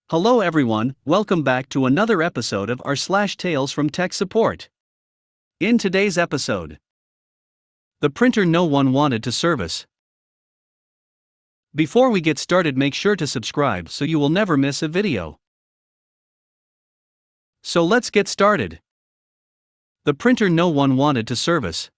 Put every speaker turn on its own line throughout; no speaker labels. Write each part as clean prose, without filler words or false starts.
Hello everyone, welcome back to another episode of r/slash Tales from Tech Support. In today's episode, the printer no one wanted to service. Before we get started, make sure to subscribe so you will never miss a video. So let's get started. The printer no one wanted to service.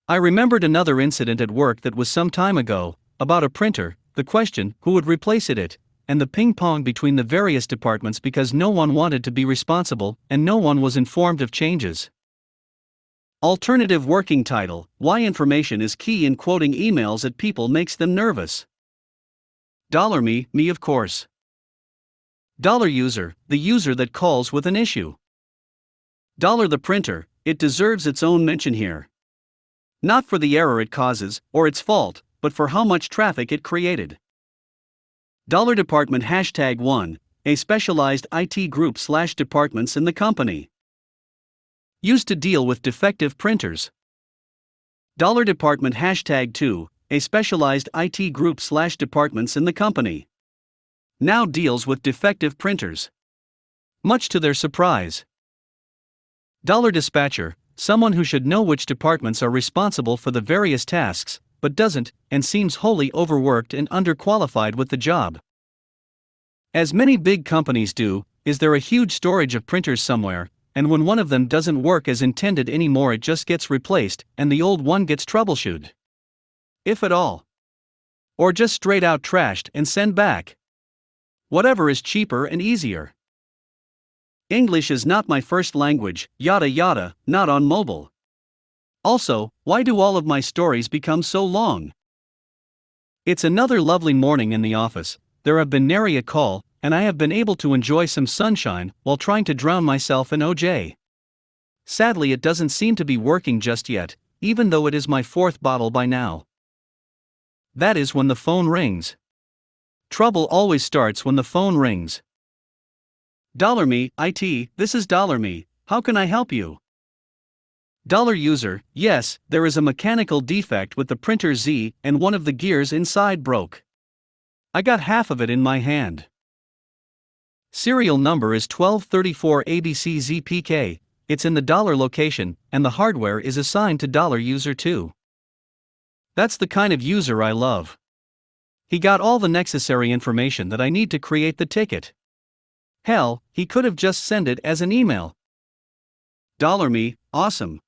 I remembered another incident at work that was some time ago, about a printer, the question, who would replace it, and the ping-pong between the various departments because no one wanted to be responsible and no one was informed of changes. Alternative working title: Why information is key in quoting emails at people makes them nervous. $me of course. $user, the user that calls with an issue. $the printer, it deserves its own mention here. Not for the error it causes, or its fault, but for how much traffic it created. $department #1, a specialized IT group / departments in the company. Used to deal with defective printers. $department #2, a specialized IT group / departments in the company. Now deals with defective printers. Much to their surprise. $dispatcher, someone who should know which departments are responsible for the various tasks, but doesn't, and seems wholly overworked and underqualified with the job. As many big companies do, is there a huge storage of printers somewhere, and when one of them doesn't work as intended anymore, it just gets replaced, and the old one gets troubleshooted. If at all. Or just straight out trashed and sent back. Whatever is cheaper and easier. English is not my first language, yada yada, not on mobile. Also, why do all of my stories become so long? It's another lovely morning in the office. There have been nary a call, and I have been able to enjoy some sunshine while trying to drown myself in OJ. Sadly, it doesn't seem to be working just yet, even though it is my 4th bottle by now. That is when the phone rings. Trouble always starts when the phone rings. $me, IT, this is $me, how can I help you? $user, yes, there is a mechanical defect with the printer Z, and one of the gears inside broke. I got half of it in my hand. Serial number is 1234 ABCZPK, it's in the $location, and the hardware is assigned to $user too. That's the kind of user I love. He got all the necessary information that I need to create the ticket. Hell, he could have just sent it as an email. $me, awesome.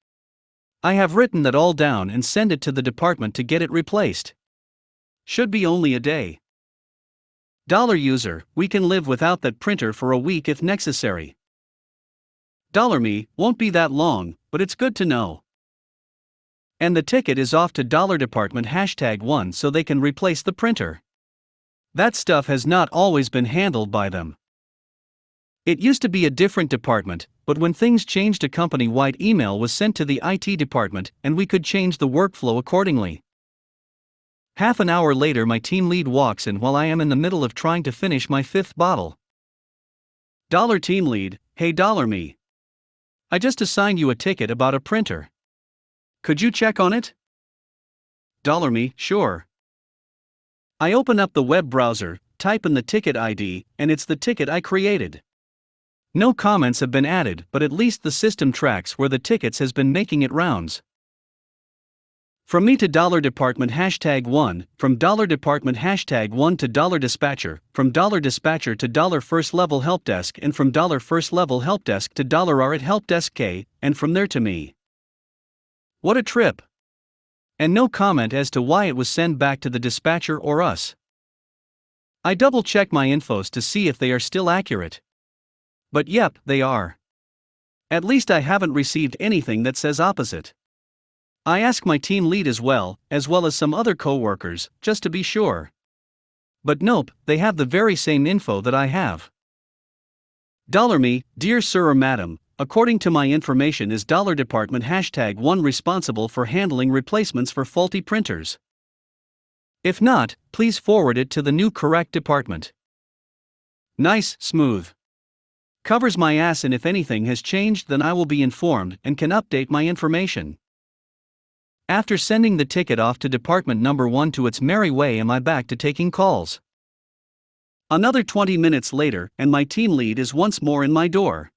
I have written that all down and send it to the department to get it replaced. Should be only a day. $user, we can live without that printer for a week if necessary. $me, won't be that long, but it's good to know. And the ticket is off to $department #1 so they can replace the printer. That stuff has not always been handled by them. It used to be a different department, but when things changed, a company-wide email was sent to the IT department and we could change the workflow accordingly. Half an hour later, my team lead walks in while I am in the middle of trying to finish my 5th bottle. Team lead, hey $me. I just assigned you a ticket about a printer. Could you check on it? $me, sure. I open up the web browser, type in the ticket ID, and it's the ticket I created. No comments have been added, but at least the system tracks where the tickets has been making it rounds. From me to $department #1, from $department #1 to $dispatcher, from $dispatcher to $first level help desk, and from $first level help desk to $r at help desk K, and from there to me. What a trip! And no comment as to why it was sent back to the dispatcher or us. I double check my infos to see if they are still accurate. But yep, they are. At least I haven't received anything that says opposite. I ask my team lead as well as some other co-workers, just to be sure. But nope, they have the very same info that I have. $me, dear sir or madam, according to my information, is $department #1 responsible for handling replacements for faulty printers? If not, please forward it to the new correct department. Nice, smooth. Covers my ass, and if anything has changed then I will be informed and can update my information. After sending the ticket off to department number 1 to its merry way, am I back to taking calls. Another 20 minutes later, and my team lead is once more in my door.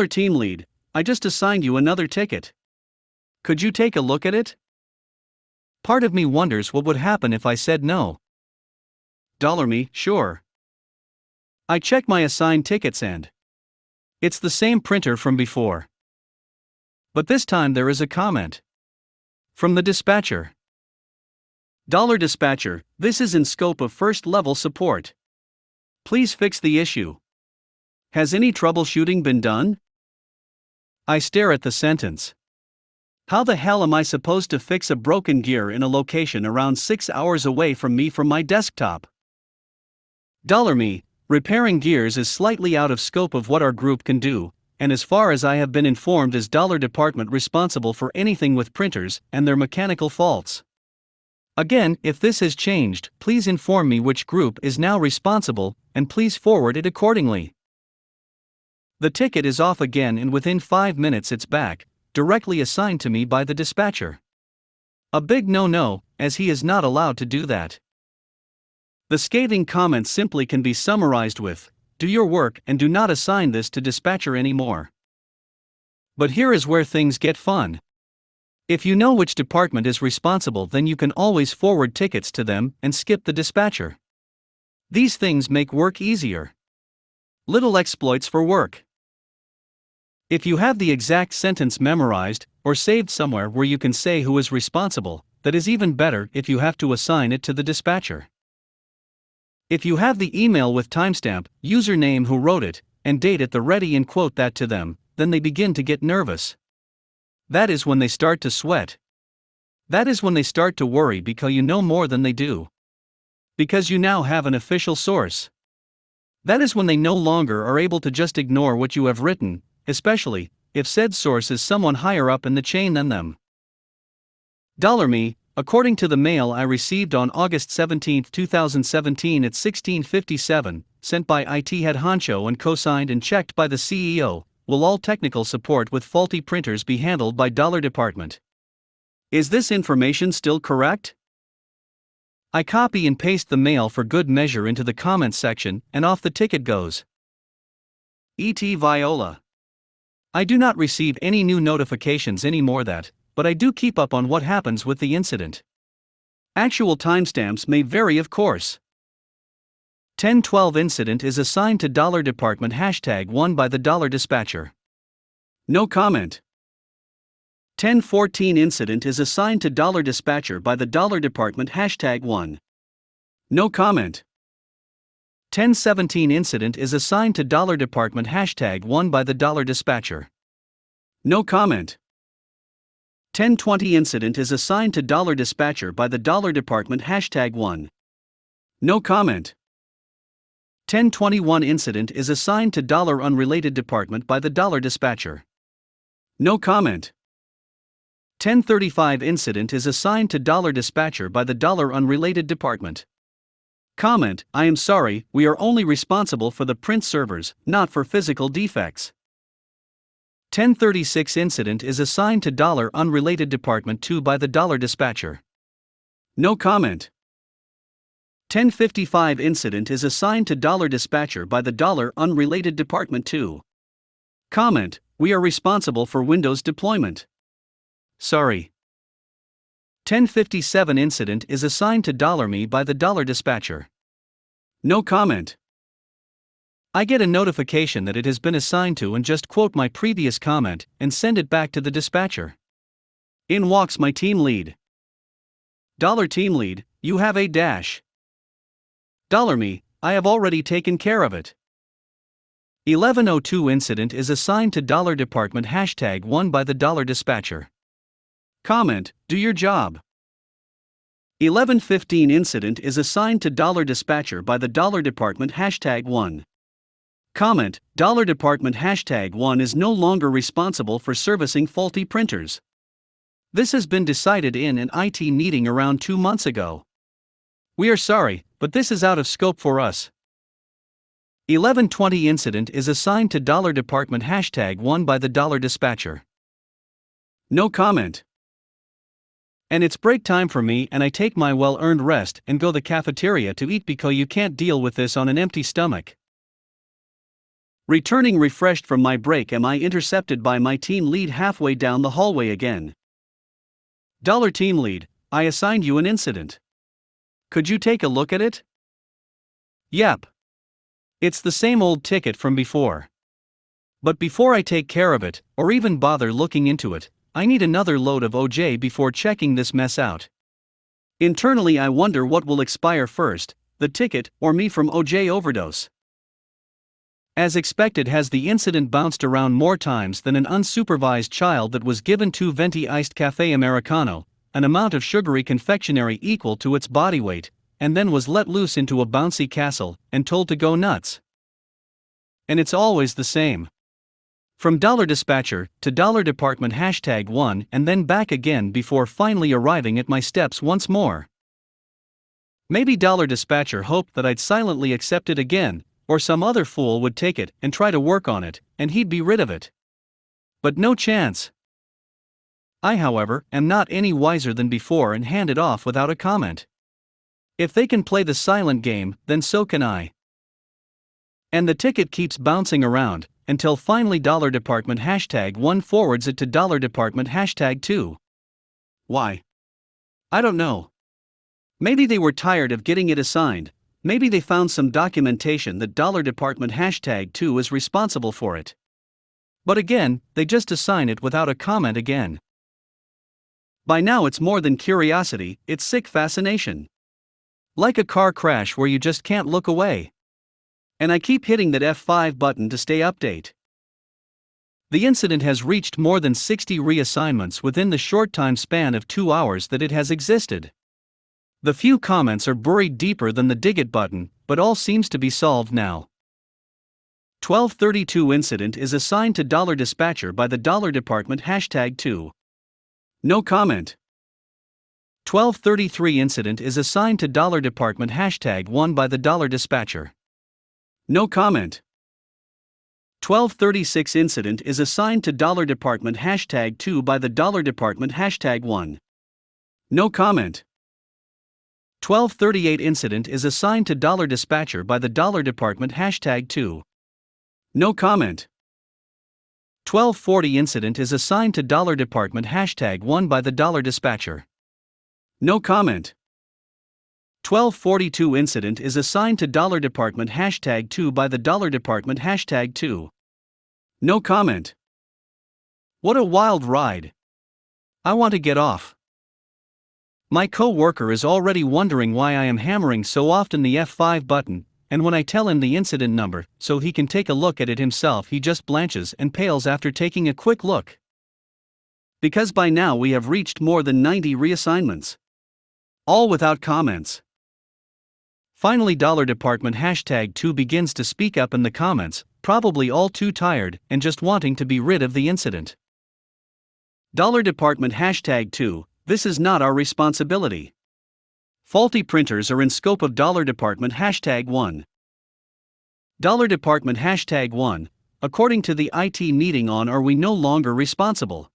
Team lead, I just assigned you another ticket. Could you take a look at it? Part of me wonders what would happen if I said no. Me, sure. I check my assigned tickets and it's the same printer from before. But this time there is a comment from the dispatcher. Dispatcher, this is in scope of first level support. Please fix the issue. Has any troubleshooting been done? I stare at the sentence. How the hell am I supposed to fix a broken gear in a location around 6 hours away from me from my desktop? Me, repairing gears is slightly out of scope of what our group can do, and as far as I have been informed is department responsible for anything with printers and their mechanical faults. Again, if this has changed, please inform me which group is now responsible, and please forward it accordingly. The ticket is off again and within 5 minutes it's back, directly assigned to me by the dispatcher. A big no-no, as he is not allowed to do that. The scathing comment simply can be summarized with, do your work and do not assign this to dispatcher anymore. But here is where things get fun. If you know which department is responsible, then you can always forward tickets to them and skip the dispatcher. These things make work easier. Little exploits for work. If you have the exact sentence memorized or saved somewhere where you can say who is responsible, that is even better if you have to assign it to the dispatcher. If you have the email with timestamp, username who wrote it, and date at the ready and quote that to them, then they begin to get nervous. That is when they start to sweat. That is when they start to worry because you know more than they do. Because you now have an official source. That is when they no longer are able to just ignore what you have written, especially if said source is someone higher up in the chain than them. Me, according to the mail I received on August 17, 2017 at 16:57, sent by IT head honcho and co-signed and checked by the CEO, will all technical support with faulty printers be handled by department. Is this information still correct? I copy and paste the mail for good measure into the comments section and off the ticket goes. E.T. Viola. I do not receive any new notifications anymore but I do keep up on what happens with the incident. Actual timestamps may vary of course. 1012 incident is assigned to department #1 by the dispatcher. No comment. 1014 incident is assigned to dispatcher by the department #1. No comment. 1017 incident is assigned to department #1 by the dispatcher. No comment. 1020 incident is assigned to dispatcher by the department #1. No comment. 1021 incident is assigned to unrelated department by the dispatcher. No comment. 1035 incident is assigned to dispatcher by the unrelated department. Comment, I am sorry, we are only responsible for the print servers, not for physical defects. 1036 incident is assigned to unrelated department 2 by the dispatcher. No comment. 1055 incident is assigned to dispatcher by the unrelated department 2. Comment, we are responsible for Windows deployment. Sorry. 1057 incident is assigned to me by the dispatcher. No comment. I get a notification that it has been assigned to and just quote my previous comment and send it back to the dispatcher. In walks my team lead. Team lead, you have a dash. Me, I have already taken care of it. 1102 incident is assigned to department #1 by the dispatcher. Comment, do your job. 1115 incident is assigned to dispatcher by the department #1. Comment, department #1 is no longer responsible for servicing faulty printers. This has been decided in an IT meeting around 2 months ago. We are sorry, but this is out of scope for us. 1120 incident is assigned to department #1 by the dispatcher. No comment. And it's break time for me, and I take my well-earned rest and go to the cafeteria to eat because you can't deal with this on an empty stomach. Returning refreshed from my break, am I intercepted by my team lead halfway down the hallway again. Team lead, I assigned you an incident. Could you take a look at it? Yep. It's the same old ticket from before. But before I take care of it, or even bother looking into it, I need another load of OJ before checking this mess out. Internally, I wonder what will expire first, the ticket or me from OJ overdose. As expected, has the incident bounced around more times than an unsupervised child that was given 2 venti iced cafe Americano, an amount of sugary confectionery equal to its body weight, and then was let loose into a bouncy castle and told to go nuts. And it's always the same. From $dispatcher to $department #1 and then back again before finally arriving at my steps once more. Maybe $dispatcher hoped that I'd silently accept it again, or some other fool would take it and try to work on it, and he'd be rid of it. But no chance. I, however, am not any wiser than before and hand it off without a comment. If they can play the silent game, then so can I. And the ticket keeps bouncing around, until finally $department #1 forwards it to $department #2. Why? I don't know. Maybe they were tired of getting it assigned, maybe they found some documentation that $department #2 is responsible for it. But again, they just assign it without a comment again. By now it's more than curiosity, it's sick fascination. Like a car crash where you just can't look away. And I keep hitting that F5 button to stay update. The incident has reached more than 60 reassignments within the short time span of 2 hours that it has existed. The few comments are buried deeper than the dig it button, but all seems to be solved now. 1232 incident is assigned to $dispatcher by the $department #2. No comment. 1233 incident is assigned to $department #1 by the $dispatcher. No comment. 1236 incident is assigned to $department #2 by the $department #1. No comment. 1238 incident is assigned to $dispatcher by the $department #2. No comment. 1240 incident is assigned to $department #1 by the $dispatcher. No comment. 1242 incident is assigned to $department #2 by the $department #2. No comment. What a wild ride. I want to get off. My co-worker is already wondering why I am hammering so often the F5 button, and when I tell him the incident number so he can take a look at it himself, he just blanches and pales after taking a quick look. Because by now we have reached more than 90 reassignments. All without comments. Finally, $department #2 begins to speak up in the comments, probably all too tired and just wanting to be rid of the incident. $department #2, this is not our responsibility. Faulty printers are in scope of $department #1. $department #1, according to the IT meeting on are we no longer responsible.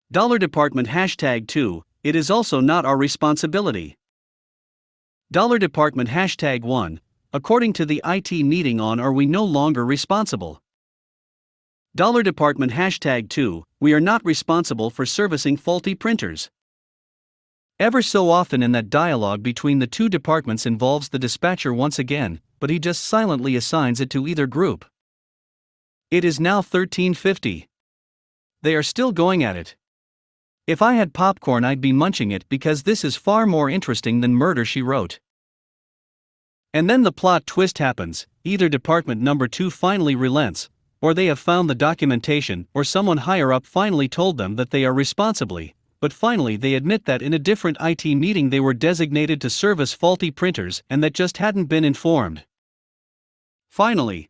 $department #2, it is also not our responsibility. $department #1, according to the IT meeting on are we no longer responsible. $department #2, we are not responsible for servicing faulty printers. Ever so often in that dialogue between the two departments involves the dispatcher once again, but he just silently assigns it to either group. It is now 13:50. They are still going at it. If I had popcorn I'd be munching it because this is far more interesting than Murder, She Wrote. And then the plot twist happens, either department number 2 finally relents, or they have found the documentation, or someone higher up finally told them that they are responsibly, but finally they admit that in a different IT meeting they were designated to service faulty printers and that just hadn't been informed. Finally,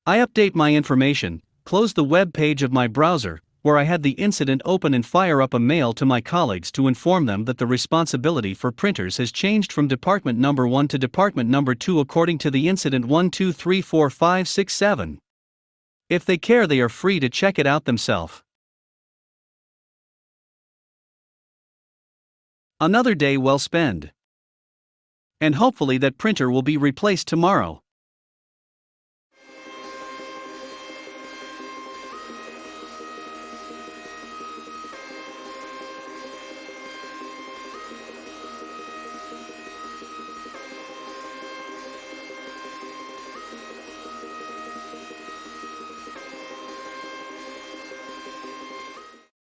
I update my information, close the web page of my browser, where I had the incident open, and fire up a mail to my colleagues to inform them that the responsibility for printers has changed from department number 1 to department number 2 according to the incident 1 2 3 4 5 6 7. If they care, they are free to check it out themselves. Another day well spent. And hopefully that printer will be replaced tomorrow.